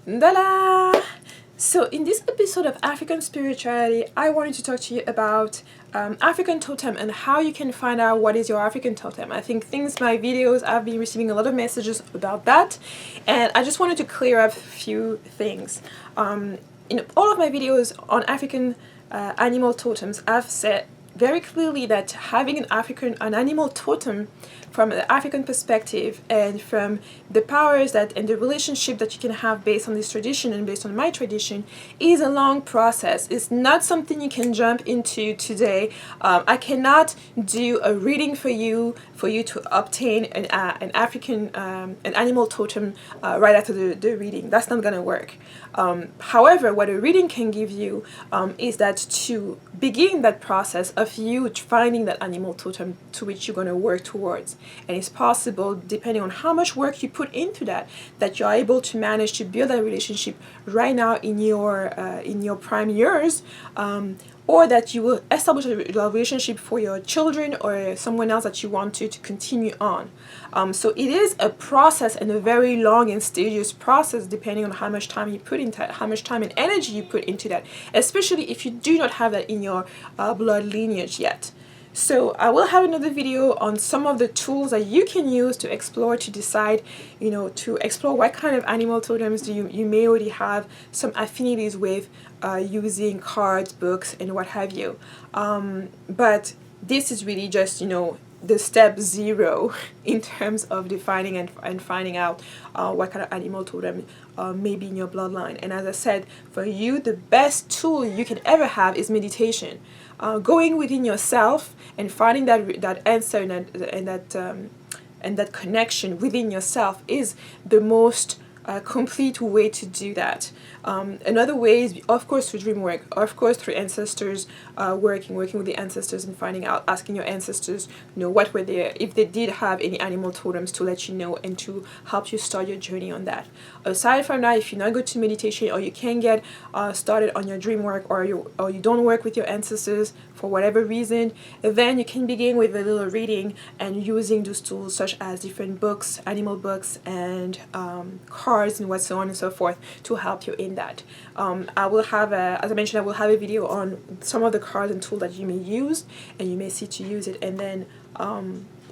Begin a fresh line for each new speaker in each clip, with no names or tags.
Voila! So in this episode of African Spirituality, I wanted to talk to you about African totem and how you can find out what is your African totem. I think my videos, I've been receiving a lot of messages about that, and I just wanted to clear up a few things. In all of my videos on African animal totems, I've said very clearly that having an animal totem from the African perspective and from the powers that and the relationship that you can have based on this tradition and based on my tradition is a long process. It's not something you can jump into today. I cannot do a reading for you to obtain an African an animal totem right after the reading. That's not gonna work. However, what a reading can give you is that to begin that process of you finding that animal totem to which you're going to work towards. And it's possible, depending on how much work you put into that you're able to manage to build that relationship right now in your prime years, or that you will establish a relationship for your children or someone else that you want to continue on. So it is a process, and a very long and tedious process, depending on how much time you put into that, how much time and energy you put into that, especially if you do not have that in your blood lineage yet. So I will have another video on some of the tools that you can use to explore, to decide, to explore what kind of animal totems you may already have some affinities with, using cards, books, and what have you. But this is really just, the step 0 in terms of defining and finding out what kind of animal totem may be in your bloodline. And as I said, for you, the best tool you can ever have is meditation. Going within yourself and finding that answer and that connection within yourself is the most complete way to do that. Another way is, of course, through dream work, of course, through ancestors, working with the ancestors and finding out, asking your ancestors, what were they, if they did have any animal totems, to let you know and to help you start your journey on that. Aside from that, if you're not good to meditation, or you can't get started on your dream work, or you don't work with your ancestors for whatever reason, then you can begin with a little reading and using those tools such as different books, animal books, and cards and so on and so forth to help you in that. I will have as I mentioned, I will have a video on some of the cards and tools that you may use and you may see to use it, and then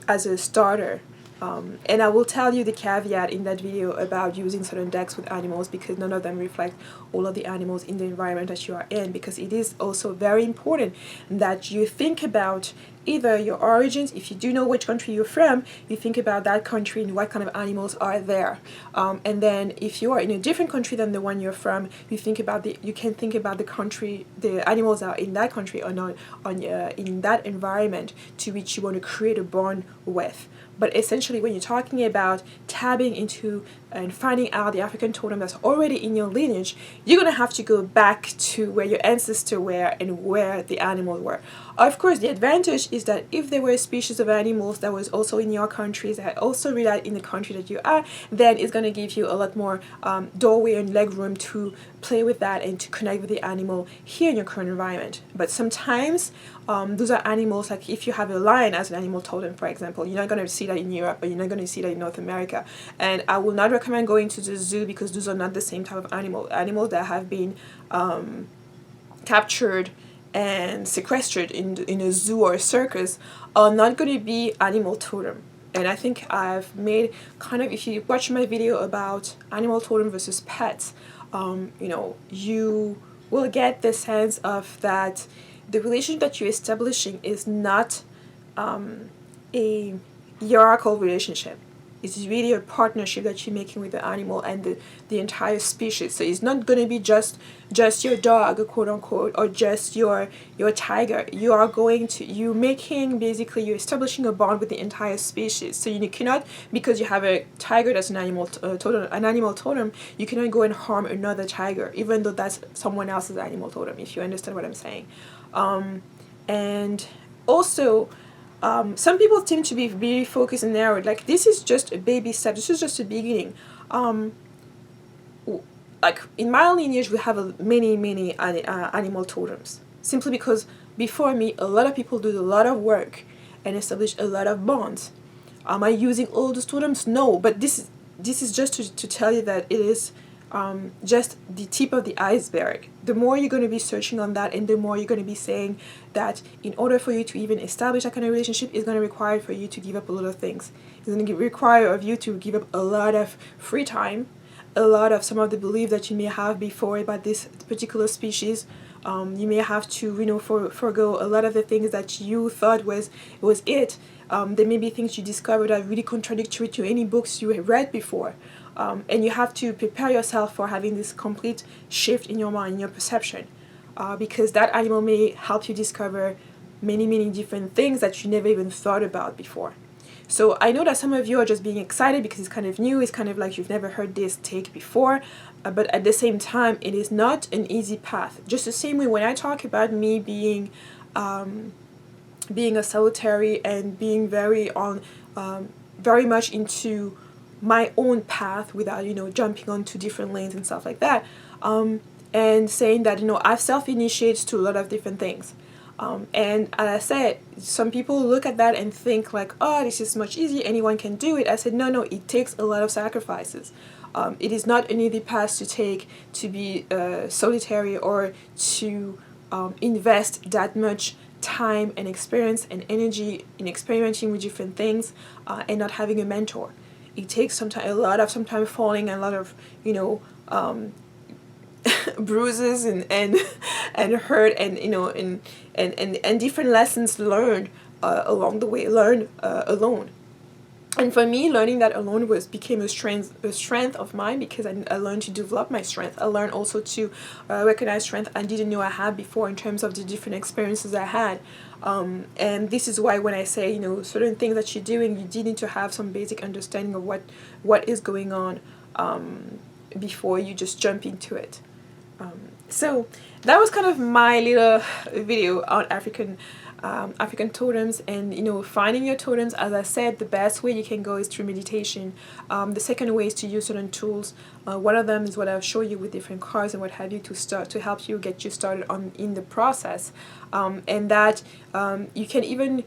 as a starter. And I will tell you the caveat in that video about using certain decks with animals, because none of them reflect all of the animals in the environment that you are in, because it is also very important that you think about either your origins. If you do know which country you're from, you think about that country and what kind of animals are there. And then if you are in a different country than the one you're from, you can think about the country, the animals that are in that country or not in that environment to which you want to create a bond with. But essentially, when you're talking about tapping into and finding out the African totem that's already in your lineage, you're going to have to go back to where your ancestors were and where the animals were. Of course, the advantage is that if there were a species of animals that was also in your countries, that also reside in the country that you are, then it's going to give you a lot more doorway and leg room to play with that and to connect with the animal here in your current environment. But sometimes those are animals, like if you have a lion as an animal totem, for example, you're not going to see that in Europe, or you're not going to see that in North America. And I will not recommend going to the zoo, because those are not the same type of animals that have been captured and sequestered in a zoo or a circus are not going to be animal totem. And I think I've made if you watch my video about animal totem versus pets, you will get the sense of that the relationship that you're establishing is not a hierarchical relationship. It's really a partnership that you're making with the animal and the entire species. So it's not going to be just your dog, quote unquote, or just your tiger. You're establishing a bond with the entire species. So you cannot, because you have a tiger that's an animal totem, you cannot go and harm another tiger, even though that's someone else's animal totem, if you understand what I'm saying. And also, some people seem to be very focused and narrowed. Like, this is just a baby step. This is just a beginning. Like in my lineage, we have many animal totems. Simply because before me, a lot of people did a lot of work and established a lot of bonds. Am I using all those totems? No, but this is just to tell you that it is just the tip of the iceberg. The more you're going to be searching on that, and the more you're going to be saying that in order for you to even establish that kind of relationship, it's going to require for you to give up a lot of things. It's going to require of you to give up a lot of free time, a lot of some of the beliefs that you may have before about this particular species. You may have to, you know, forego a lot of the things that you thought was it. There may be things you discover that are really contradictory to any books you have read before. And you have to prepare yourself for having this complete shift in your mind, in your perception. Because that animal may help you discover many, many different things that you never even thought about before. So I know that some of you are just being excited because it's kind of new, it's kind of like you've never heard this take before, but at the same time, it is not an easy path. Just the same way when I talk about me being a solitary and being very much into my own path without, you know, jumping onto different lanes and stuff like that, and saying that, you know, I've self-initiated to a lot of different things. And as I said, some people look at that and think like, oh, this is much easier, anyone can do it. I said, no, it takes a lot of sacrifices. It is not an easy path to take to be solitary or to invest that much time and experience and energy in experimenting with different things and not having a mentor. It takes sometimes falling, and a lot of, you know, bruises and hurt, and, you know, and different lessons learned along the way, alone. And for me, learning that alone became a strength of mine, because I learned to develop my strength. I learned also to recognize strength I didn't know I had before in terms of the different experiences I had. And this is why when I say, you know, certain things that you're doing, you do need to have some basic understanding of what is going on before you just jump into it. So that was kind of my little video on African totems, and, you know, finding your totems. As I said, the best way you can go is through meditation. The second way is to use certain tools. One of them is what I'll show you with different cards and what have you to help you get you started in the process, and that you can even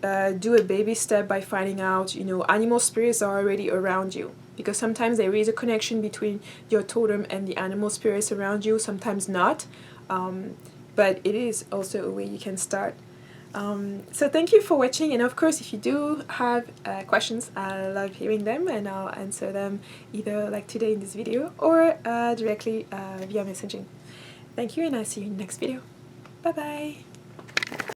do a baby step by finding out, you know, animal spirits are already around you, because sometimes there is a connection between your totem and the animal spirits around you, sometimes not, but it is also a way you can start. So thank you for watching, and of course, if you do have questions, I love hearing them, and I'll answer them either like today in this video or directly via messaging. Thank you, and I'll see you in the next video. Bye bye.